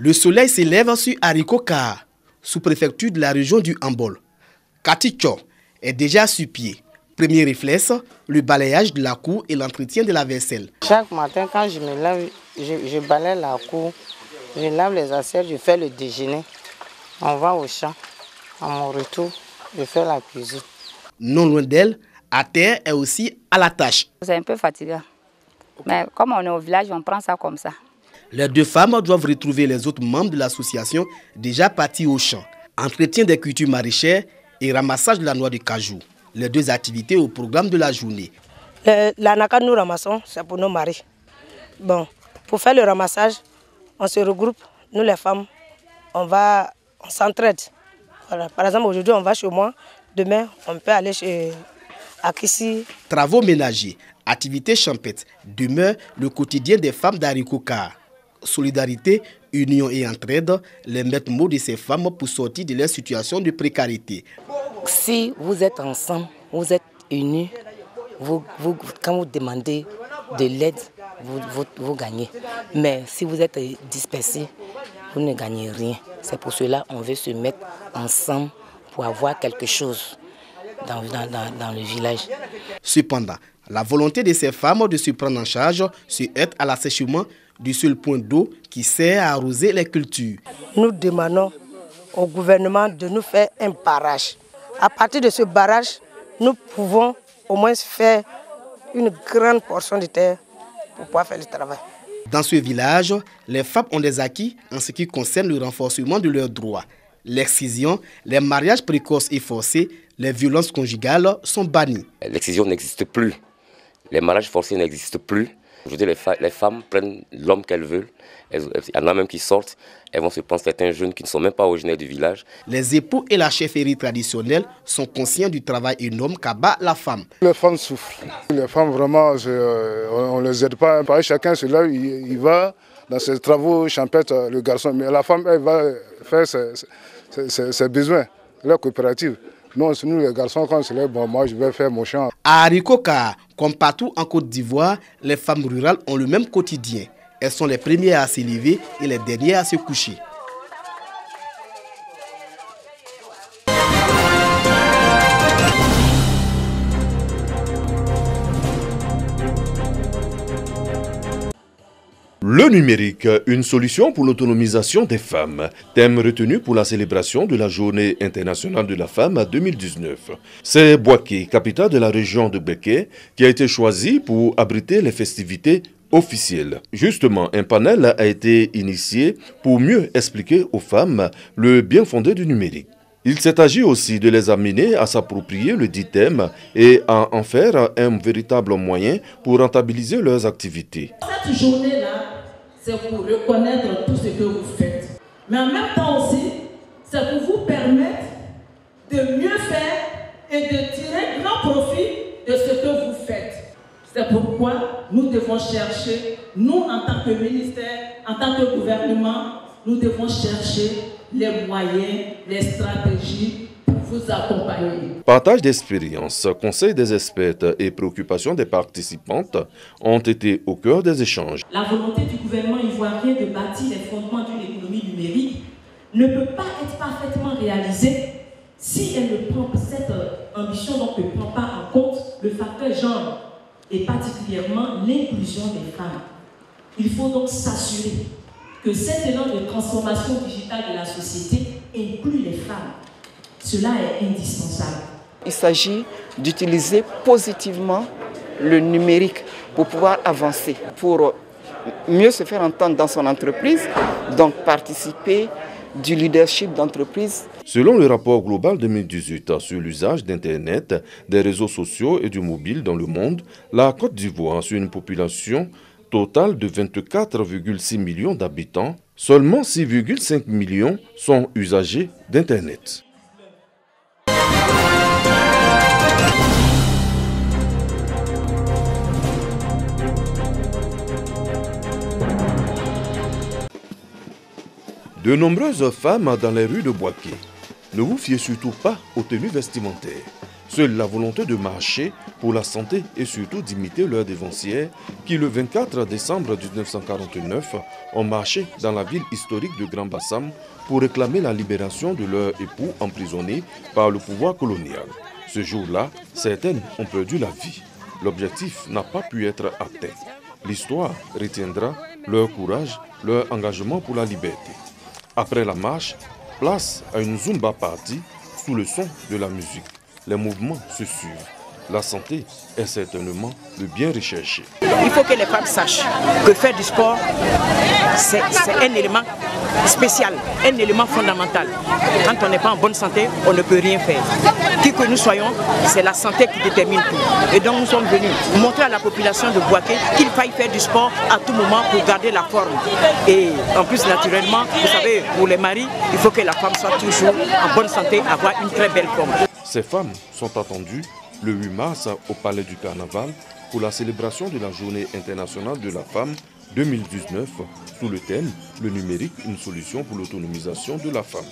Le soleil s'élève sur Arikoka, sous-préfecture de la région du Hambol. Katicho est déjà sur pied. Premier réflexe, le balayage de la cour et l'entretien de la vaisselle. Chaque matin, quand je me lève, je balaye la cour, je lave les assiettes, je fais le déjeuner. On va au champ. À mon retour, je fais la cuisine. Non loin d'elle, à terre est aussi à la tâche. C'est un peu fatigant. Mais comme on est au village, on prend ça comme ça. Les deux femmes doivent retrouver les autres membres de l'association déjà partis au champ. Entretien des cultures maraîchères et ramassage de la noix de cajou. Les deux activités au programme de la journée. La naka nous ramassons, c'est pour nos maris. Bon, pour faire le ramassage, on se regroupe, nous les femmes, on s'entraide. Voilà. Par exemple, aujourd'hui, on va chez moi, demain, on peut aller chez Akissi. Travaux ménagers, activités champêtres demeurent le quotidien des femmes d'Arikoka. Solidarité, union et entraide, les maîtres mots de ces femmes pour sortir de leur situation de précarité. Si vous êtes ensemble, vous êtes unis, quand vous demandez de l'aide, vous gagnez. Mais si vous êtes dispersés, vous ne gagnez rien. C'est pour cela qu'on veut se mettre ensemble pour avoir quelque chose dans le village. Cependant, la volonté de ces femmes de se prendre en charge se heurte à l'assèchement du seul point d'eau qui sert à arroser les cultures. Nous demandons au gouvernement de nous faire un barrage. À partir de ce barrage, nous pouvons au moins faire une grande portion de terre pour pouvoir faire le travail. Dans ce village, les femmes ont des acquis en ce qui concerne le renforcement de leurs droits. L'excision, les mariages précoces et forcés, les violences conjugales sont bannis. L'excision n'existe plus. Les mariages forcés n'existent plus. Aujourd'hui, les femmes prennent l'homme qu'elles veulent. Il y en a même qui sortent. Elles vont se prendre certains jeunes qui ne sont même pas originaires du village. Les époux et la chefferie traditionnelle sont conscients du travail énorme qu'abat la femme. Les femmes souffrent. Les femmes, vraiment, on ne les aide pas. Chacun, il va dans ses travaux champêtres, le garçon. Mais la femme, elle va faire ses besoins, leur coopérative. Non, nous les garçons, quand c'est là, bon, moi je vais faire mon champ. À Arikoka, comme partout en Côte d'Ivoire, les femmes rurales ont le même quotidien. Elles sont les premières à s'élever et les dernières à se coucher. Le numérique, une solution pour l'autonomisation des femmes. Thème retenu pour la célébration de la Journée internationale de la femme 2019. C'est Boaké, capitale de la région de Béké, qui a été choisi pour abriter les festivités officielles. Justement, un panel a été initié pour mieux expliquer aux femmes le bien fondé du numérique. Il s'est agi aussi de les amener à s'approprier le dit thème et à en faire un véritable moyen pour rentabiliser leurs activités. Cette journée-là, c'est pour reconnaître tout ce que vous faites. Mais en même temps aussi, c'est pour vous permettre de mieux faire et de tirer grand profit de ce que vous faites. C'est pourquoi nous devons chercher, nous en tant que ministère, en tant que gouvernement, nous devons chercher les moyens, les stratégies pour vous accompagner. Partage d'expériences, conseils des experts et préoccupations des participantes ont été au cœur des échanges. La volonté du gouvernement ivoirien de bâtir les fondements d'une économie numérique ne peut pas être parfaitement réalisée si elle ne prend cette ambition, donc ne prend pas en compte le facteur genre et particulièrement l'inclusion des femmes. Il faut donc s'assurer que cet élan de transformation digitale de la société inclut les femmes. Cela est indispensable. Il s'agit d'utiliser positivement le numérique pour pouvoir avancer, pour mieux se faire entendre dans son entreprise, donc participer du leadership d'entreprise. Selon le rapport global 2018 sur l'usage d'Internet, des réseaux sociaux et du mobile dans le monde, la Côte d'Ivoire, sur une population totale de 24,6 millions d'habitants, seulement 6,5 millions sont usagers d'Internet. De nombreuses femmes dans les rues de Boaké. Ne vous fiez surtout pas aux tenues vestimentaires. Seule la volonté de marcher pour la santé et surtout d'imiter leurs dévancières qui, le 24 décembre 1949, ont marché dans la ville historique de Grand Bassam pour réclamer la libération de leurs époux emprisonnés par le pouvoir colonial. Ce jour-là, certaines ont perdu la vie. L'objectif n'a pas pu être atteint. L'histoire retiendra leur courage, leur engagement pour la liberté. Après la marche, place à une Zumba party sous le son de la musique. Les mouvements se suivent. La santé est certainement le bien recherché. Il faut que les femmes sachent que faire du sport, c'est un élément spécial, un élément fondamental. Quand on n'est pas en bonne santé, on ne peut rien faire. Qui que nous soyons, c'est la santé qui détermine tout. Et donc nous sommes venus montrer à la population de Bouaké qu'il faille faire du sport à tout moment pour garder la forme. Et en plus, naturellement, vous savez, pour les maris, il faut que la femme soit toujours en bonne santé, avoir une très belle forme. Ces femmes sont attendues le 8 mars au Palais du Carnaval pour la célébration de la Journée internationale de la femme 2019 sous le thème « Le numérique, une solution pour l'autonomisation de la femme ».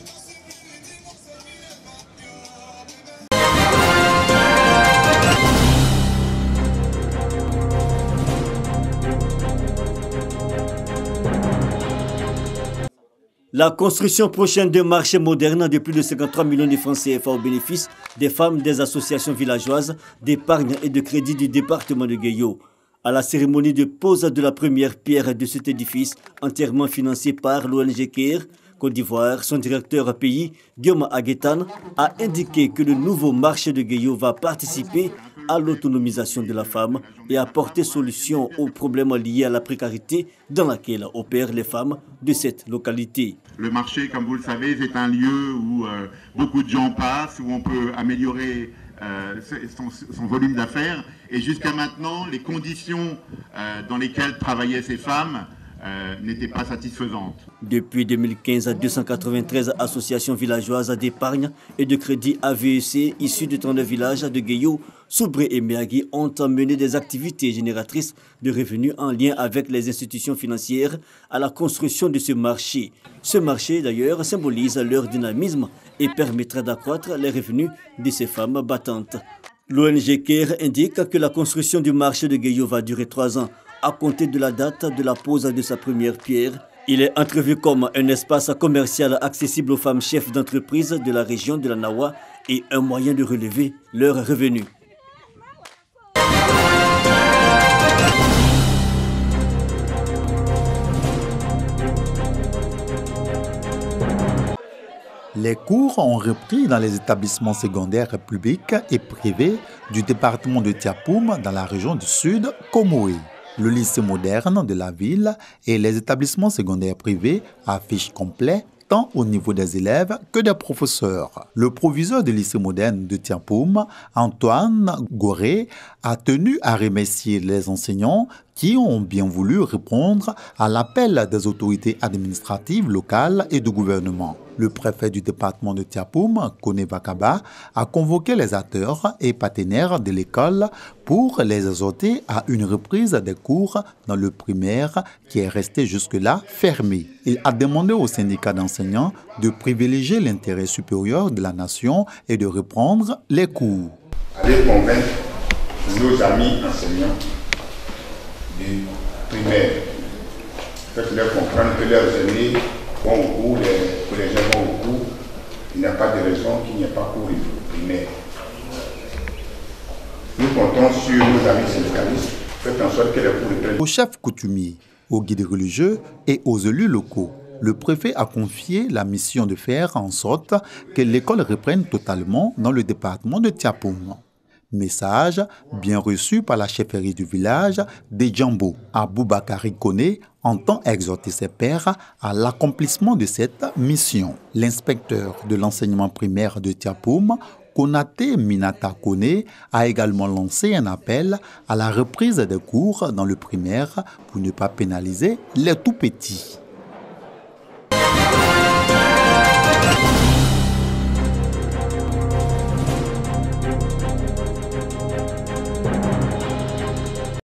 La construction prochaine d'un marché moderne de plus de 53 millions de francs CFA au bénéfice des femmes des associations villageoises d'épargne et de crédit du département de Guéyo. À la cérémonie de pose de la première pierre de cet édifice entièrement financé par l'ONG CARE Côte d'Ivoire, son directeur pays, Guillaume Aguetan, a indiqué que le nouveau marché de Guéyo va participer à l'autonomisation de la femme et apporter solution aux problèmes liés à la précarité dans laquelle opèrent les femmes de cette localité. Le marché, comme vous le savez, c'est un lieu où beaucoup de gens passent, où on peut améliorer son volume d'affaires. Et jusqu'à maintenant, les conditions dans lesquelles travaillaient ces femmes n'étaient pas satisfaisantes. Depuis 2015, 293 associations villageoises d'épargne et de crédit AVEC issues de 39 villages de Guéyo, Soubré et Méagui ont mené des activités génératrices de revenus en lien avec les institutions financières à la construction de ce marché. Ce marché, d'ailleurs, symbolise leur dynamisme et permettra d'accroître les revenus de ces femmes battantes. L'ONG CARE indique que la construction du marché de Guéyo va durer 3 ans à compter de la date de la pose de sa première pierre. Il est entrevu comme un espace commercial accessible aux femmes chefs d'entreprise de la région de la Nawa et un moyen de relever leurs revenus. Les cours ont repris dans les établissements secondaires publics et privés du département de Tiapoum dans la région du Sud, Komoé. Le lycée moderne de la ville et les établissements secondaires privés affichent complet tant au niveau des élèves que des professeurs. Le proviseur du lycée moderne de Tiapoum, Antoine Goré, a tenu à remercier les enseignants qui ont bien voulu répondre à l'appel des autorités administratives locales et du gouvernement. Le préfet du département de Tiapoum, Kone Vakaba, a convoqué les acteurs et partenaires de l'école pour les exhorter à une reprise des cours dans le primaire qui est resté jusque-là fermé. Il a demandé aux syndicats d'enseignants de privilégier l'intérêt supérieur de la nation et de reprendre les cours. Allez convaincre nos amis enseignants du primaire. Faites-leur comprendre que leurs aînés vont au cours, que les gens vont au cours. Il n'y a pas de raison qu'il n'y ait pas cours primaire. Nous comptons sur nos amis syndicalistes. Faites en sorte que les cours reprennent. Aux chefs coutumiers, aux guides religieux et aux élus locaux, le préfet a confié la mission de faire en sorte que l'école reprenne totalement dans le département de Tiapoum. Message bien reçu par la chefferie du village de Djambo. Aboubakari Kone entend exhorter ses pairs à l'accomplissement de cette mission. L'inspecteur de l'enseignement primaire de Tiapoum, Konate Minata Kone, a également lancé un appel à la reprise des cours dans le primaire pour ne pas pénaliser les tout-petits.